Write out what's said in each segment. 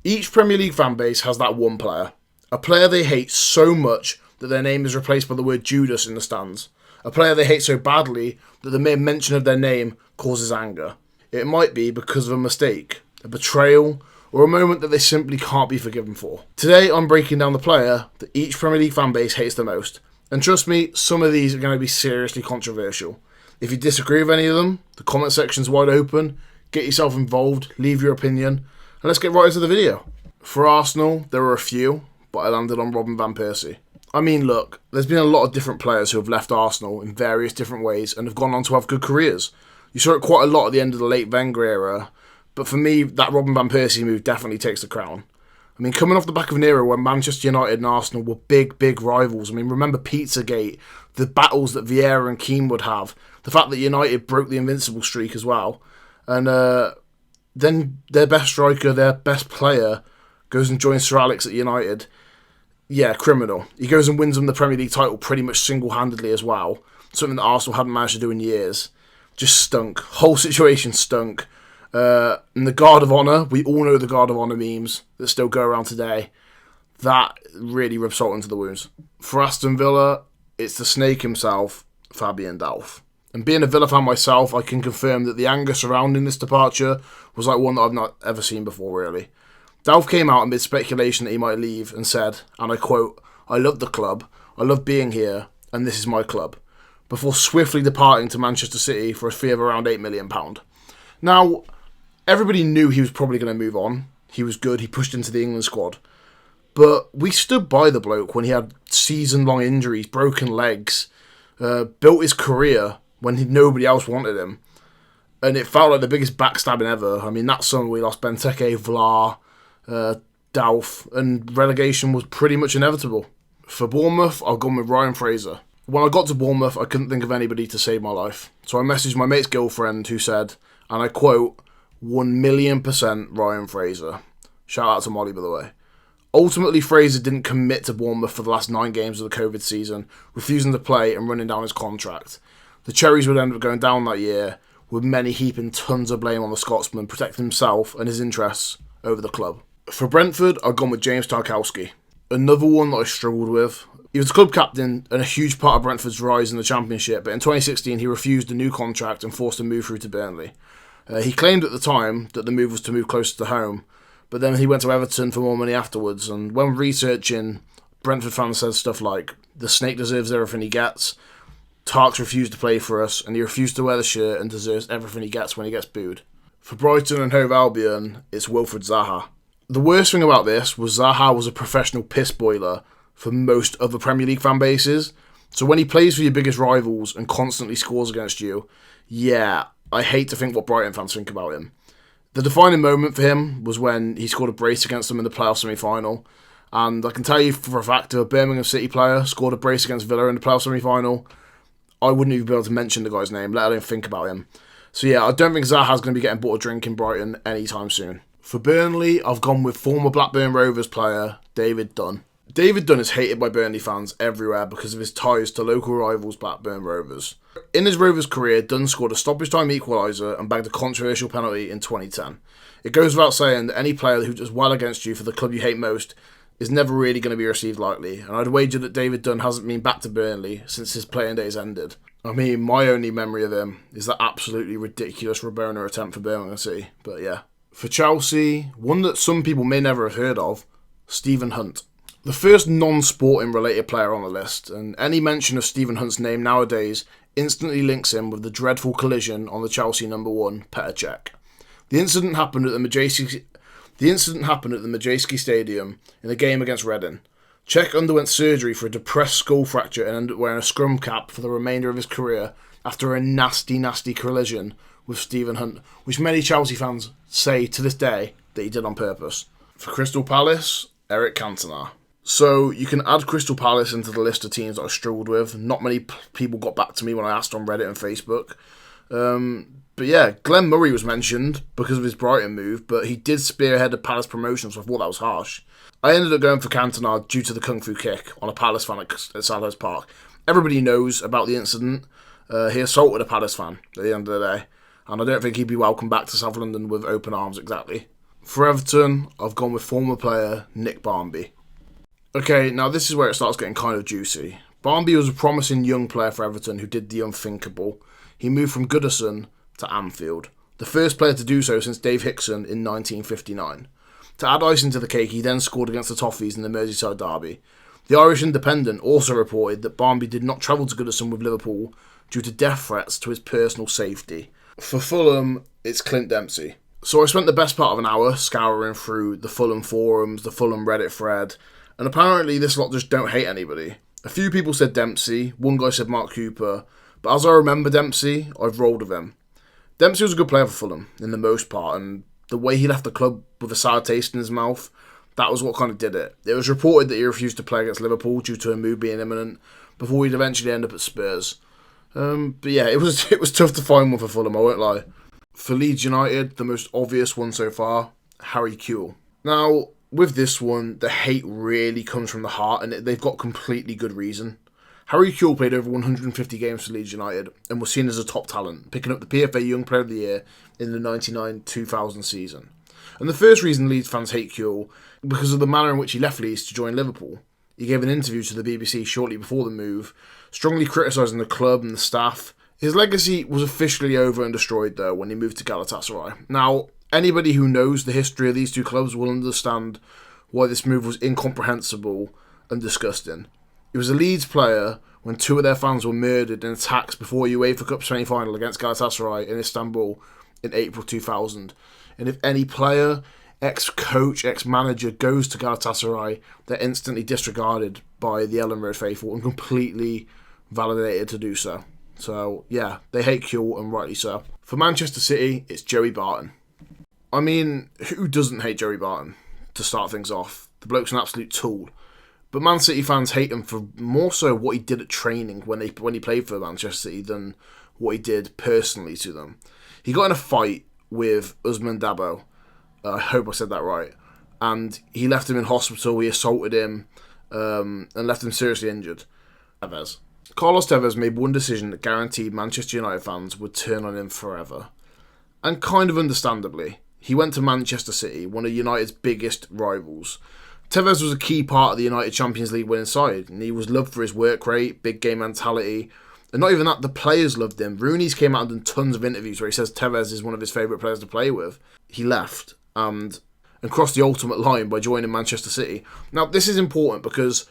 Each Premier League fan base has that one player. A player they hate so much that their name is replaced by the word Judas in the stands. A player they hate so badly that the mere mention of their name causes anger. It might be because of a mistake, a betrayal, or a moment that they simply can't be forgiven for. Today I'm breaking down the player that each Premier League fan base hates the most. And trust me, some of these are going to be seriously controversial. If you disagree with any of them, the comment section's wide open. Get yourself involved, leave your opinion, and let's get right into the video. For Arsenal, there were a few, but I landed on Robin van Persie. I mean, look, there's been a lot of different players who have left Arsenal in various different ways and have gone on to have good careers. You saw it quite a lot at the end of the late Wenger era, but for me, that Robin van Persie move definitely takes the crown. I mean, coming off the back of an era when Manchester United and Arsenal were big rivals. I mean, remember Pizzagate, the battles that Vieira and Keane would have, the fact that United broke the invincible streak as well, and then their best striker, their best player, goes and joins Sir Alex at United. Yeah, criminal. He goes and wins them the Premier League title pretty much single-handedly as well, something that Arsenal hadn't managed to do in years. Just stunk. Whole situation stunk. And the Guard of Honour, we all know the Guard of Honour memes that still go around today. That really rubs salt into the wounds. For Aston Villa, it's the snake himself, Fabian Delph. And being a Villa fan myself, I can confirm that the anger surrounding this departure was like one that I've not ever seen before, really. Delph came out amid speculation that he might leave and said, and I quote, "I love the club, I love being here, and this is my club," before swiftly departing to Manchester City for a fee of around £8 million. Now, everybody knew he was probably going to move on. He was good, he pushed into the England squad. But we stood by the bloke when he had season-long injuries, broken legs, built his career when nobody else wanted him. And it felt like the biggest backstabbing ever. I mean, that summer we lost Benteke, Vlaar, Delph, and relegation was pretty much inevitable. For Bournemouth, I've gone with Ryan Fraser. When I got to Bournemouth, I couldn't think of anybody to save my life. So I messaged my mate's girlfriend who said, and I quote, 1,000,000% Ryan Fraser. Shout out to Molly, by the way. Ultimately, Fraser didn't commit to Bournemouth for the last 9 games of the COVID season, refusing to play and running down his contract. The Cherries would end up going down that year, with many heaping tons of blame on the Scotsman, protecting himself and his interests over the club. For Brentford, I've gone with James Tarkowski. Another one that I struggled with. He was club captain and a huge part of Brentford's rise in the Championship, but in 2016 he refused a new contract and forced a move through to Burnley. He claimed at the time that the move was to move closer to home, but then he went to Everton for more money afterwards, and when researching, Brentford fans said stuff like, "The snake deserves everything he gets," "Tarks refused to play for us, and he refused to wear the shirt and deserves everything he gets when he gets booed." For Brighton and Hove Albion, it's Wilfried Zaha. The worst thing about this was Zaha was a professional piss boiler for most other Premier League fan bases, so when he plays for your biggest rivals and constantly scores against you, yeah, I hate to think what Brighton fans think about him. The defining moment for him was when he scored a brace against them in the playoff semi-final, and I can tell you for a fact if a Birmingham City player scored a brace against Villa in the playoff semi-final, I wouldn't even be able to mention the guy's name, let alone think about him. So yeah, I don't think Zaha's going to be getting bought a drink in Brighton anytime soon. For Burnley, I've gone with former Blackburn Rovers player David Dunn. David Dunn is hated by Burnley fans everywhere because of his ties to local rivals Blackburn Rovers. In his Rovers career, Dunn scored a stoppage time equaliser and bagged a controversial penalty in 2010. It goes without saying that any player who does well against you for the club you hate most is never really going to be received lightly, and I'd wager that David Dunn hasn't been back to Burnley since his playing days ended. I mean, my only memory of him is that absolutely ridiculous Rabona attempt for Birmingham City, but yeah. For Chelsea, one that some people may never have heard of, Stephen Hunt. The first non-sporting related player on the list, and any mention of Stephen Hunt's name nowadays instantly links him with the dreadful collision on the Chelsea number 1, Petr Cech. The incident happened at the Madejski Stadium in a game against Reading. Cech underwent surgery for a depressed skull fracture and ended up wearing a scrum cap for the remainder of his career after a nasty collision with Stephen Hunt, which many Chelsea fans say to this day that he did on purpose. For Crystal Palace, Eric Cantona. So you can add Crystal Palace into the list of teams that I struggled with. Not many people got back to me when I asked on Reddit and Facebook. But yeah, Glenn Murray was mentioned because of his Brighton move, but he did spearhead the Palace promotion, so I thought that was harsh. I ended up going for Cantona due to the Kung Fu kick on a Palace fan at Selhurst Park. Everybody knows about the incident. He assaulted a Palace fan at the end of the day, and I don't think he'd be welcome back to South London with open arms exactly. For Everton, I've gone with former player Nick Barmby. Okay, now this is where it starts getting kind of juicy. Barmby was a promising young player for Everton who did the unthinkable. He moved from Goodison to Anfield, the first player to do so since Dave Hickson in 1959. To add icing to the cake, he then scored against the Toffees in the Merseyside derby. The Irish Independent also reported that Barmby did not travel to Goodison with Liverpool due to death threats to his personal safety. For Fulham, it's Clint Dempsey. So I spent the best part of an hour scouring through the Fulham forums, the Fulham Reddit thread, and apparently this lot just don't hate anybody. A few people said Dempsey, one guy said Mark Cooper, but as I remember Dempsey, I've rolled with him. Dempsey was a good player for Fulham, in the most part, and the way he left the club with a sour taste in his mouth, that was what kind of did it. It was reported that he refused to play against Liverpool due to a move being imminent, before he'd eventually end up at Spurs. But yeah, it was tough to find one for Fulham, I won't lie. For Leeds United, the most obvious one so far, Harry Kewell. Now, with this one, the hate really comes from the heart, and they've got completely good reason. Harry Kewell played over 150 games for Leeds United and was seen as a top talent, picking up the PFA Young Player of the Year in the 99-2000 season. And the first reason Leeds fans hate Kewell because of the manner in which he left Leeds to join Liverpool. He gave an interview to the BBC shortly before the move, strongly criticising the club and the staff. His legacy was officially over and destroyed though when he moved to Galatasaray. Now, anybody who knows the history of these two clubs will understand why this move was incomprehensible and disgusting. He was a Leeds player when two of their fans were murdered in attacks before a UEFA Cup semi-final against Galatasaray in Istanbul in April 2000. And if any player, ex-coach, ex-manager goes to Galatasaray, they're instantly disregarded by the Ellen Road faithful and completely validated to do so. So, yeah, they hate Kewell, and rightly so. For Manchester City, it's Joey Barton. I mean, who doesn't hate Joey Barton? To start things off, the bloke's an absolute tool. But Man City fans hate him for more so what he did at training when he played for Manchester City than what he did personally to them. He got in a fight with Usman Dabo. I hope I said that right. And he left him in hospital, he assaulted him, and left him seriously injured. Carlos Tevez made one decision that guaranteed Manchester United fans would turn on him forever. And kind of understandably, he went to Manchester City, one of United's biggest rivals. Tevez was a key part of the United Champions League winning side, and he was loved for his work rate, big game mentality, and not even that, the players loved him. Rooney's came out and done tons of interviews where he says Tevez is one of his favourite players to play with. He left and crossed the ultimate line by joining Manchester City. Now, this is important because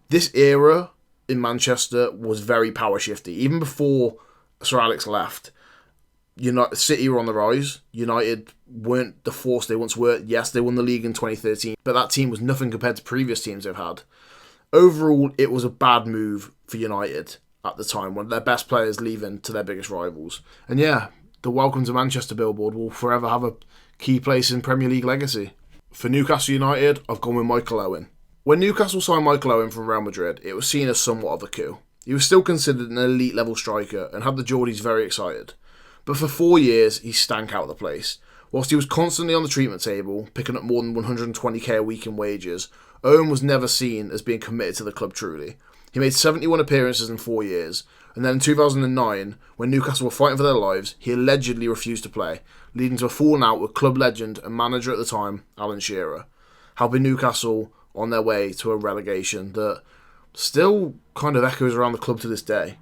this era in Manchester was very power shifty. Even before Sir Alex left, City were on the rise. United weren't the force they once were. Yes, they won the league in 2013, but that team was nothing compared to previous teams they've had. Overall, it was a bad move for United at the time, one of their best players leaving to their biggest rivals. And yeah, the Welcome to Manchester billboard will forever have a key place in Premier League legacy. For Newcastle United, I've gone with Michael Owen. When Newcastle signed Michael Owen from Real Madrid, it was seen as somewhat of a coup. He was still considered an elite level striker and had the Geordies very excited. But for 4 years, he stank out of the place. Whilst he was constantly on the treatment table, picking up more than 120k a week in wages, Owen was never seen as being committed to the club truly. He made 71 appearances in 4 years, and then in 2009, when Newcastle were fighting for their lives, he allegedly refused to play, leading to a falling out with club legend and manager at the time, Alan Shearer, helping Newcastle on their way to a relegation that still kind of echoes around the club to this day.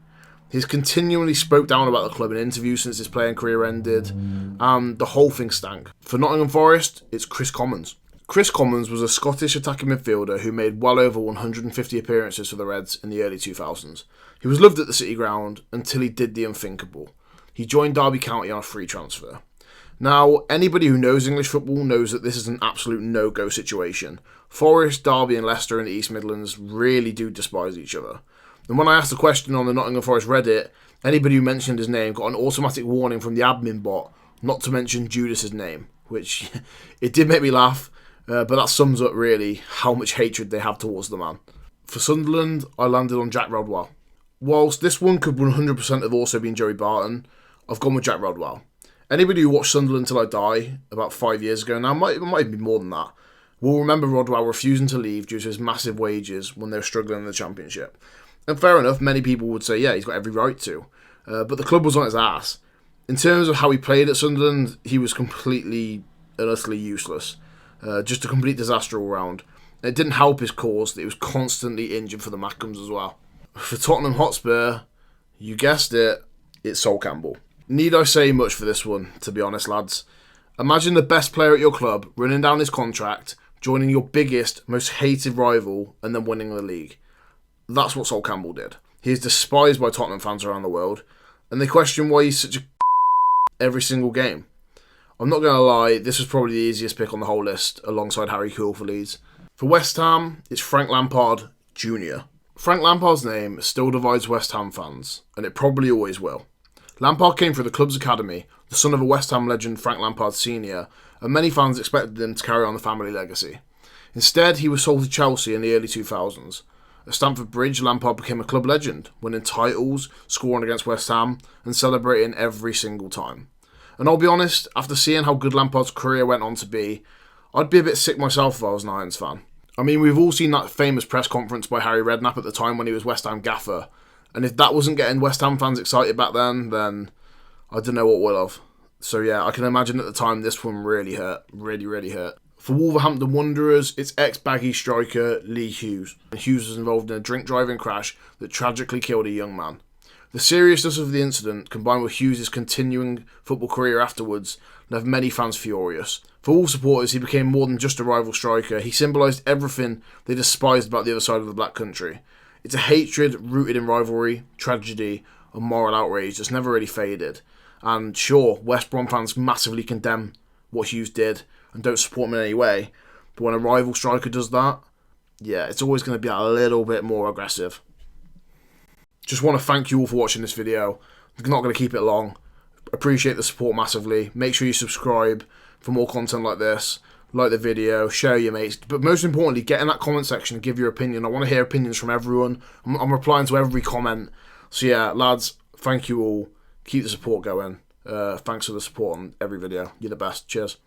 He's continually spoke down about the club in interviews since his playing career ended, and the whole thing stank. For Nottingham Forest, it's Chris Commons. Chris Commons was a Scottish attacking midfielder who made well over 150 appearances for the Reds in the early 2000s. He was loved at the City ground until he did the unthinkable. He joined Derby County on a free transfer. Now, anybody who knows English football knows that this is an absolute no-go situation. Forest, Derby and Leicester in the East Midlands really do despise each other. And when I asked the question on the Nottingham Forest Reddit, anybody who mentioned his name got an automatic warning from the admin bot not to mention Judas's name, which it did make me laugh. But that sums up really how much hatred they have towards the man. For Sunderland, I landed on Jack Rodwell. Whilst this one could 100% have also been Joey Barton, I've gone with Jack Rodwell. Anybody who watched Sunderland Till I Die about 5 years ago now, it might be more than that, will remember Rodwell refusing to leave due to his massive wages when they were struggling in the Championship. And fair enough, many people would say, yeah, he's got every right to. But the club was on his ass. In terms of how he played at Sunderland, he was completely and utterly useless. Just a complete disaster all round. It didn't help his cause that he was constantly injured for the Mackems as well. For Tottenham Hotspur, you guessed it, it's Sol Campbell. Need I say much for this one, to be honest, lads? Imagine the best player at your club running down his contract, joining your biggest, most hated rival, and then winning the league. That's what Sol Campbell did. He is despised by Tottenham fans around the world, and they question why he's such a every single game. I'm not going to lie, this was probably the easiest pick on the whole list, alongside Harry Kewell for Leeds. For West Ham, it's Frank Lampard Jr. Frank Lampard's name still divides West Ham fans, and it probably always will. Lampard came through the club's academy, the son of a West Ham legend Frank Lampard Sr., and many fans expected him to carry on the family legacy. Instead, he was sold to Chelsea in the early 2000s. At Stamford Bridge, Lampard became a club legend, winning titles, scoring against West Ham, and celebrating every single time. And I'll be honest, after seeing how good Lampard's career went on to be, I'd be a bit sick myself if I was an Irons fan. I mean, we've all seen that famous press conference by Harry Redknapp at the time when he was West Ham gaffer, and if that wasn't getting West Ham fans excited back then I don't know what will have. So yeah, I can imagine at the time this one really hurt. Really, really hurt. For Wolverhampton Wanderers, it's ex-Baggy striker Lee Hughes. Hughes was involved in a drink-driving crash that tragically killed a young man. The seriousness of the incident, combined with Hughes' continuing football career afterwards, left many fans furious. For all supporters, he became more than just a rival striker. He symbolised everything they despised about the other side of the Black Country. It's a hatred rooted in rivalry, tragedy, and moral outrage that's never really faded. And sure, West Brom fans massively condemn what Hughes did and don't support him in any way. But when a rival striker does that, yeah, it's always going to be a little bit more aggressive. Just want to thank you all for watching this video. I'm not going to keep it long. Appreciate the support massively. Make sure you subscribe for more content like this. Like the video, share your mates. But most importantly, get in that comment section and give your opinion. I want to hear opinions from everyone. I'm replying to every comment. So yeah, lads, thank you all. Keep the support going. Thanks for the support on every video. You're the best. Cheers.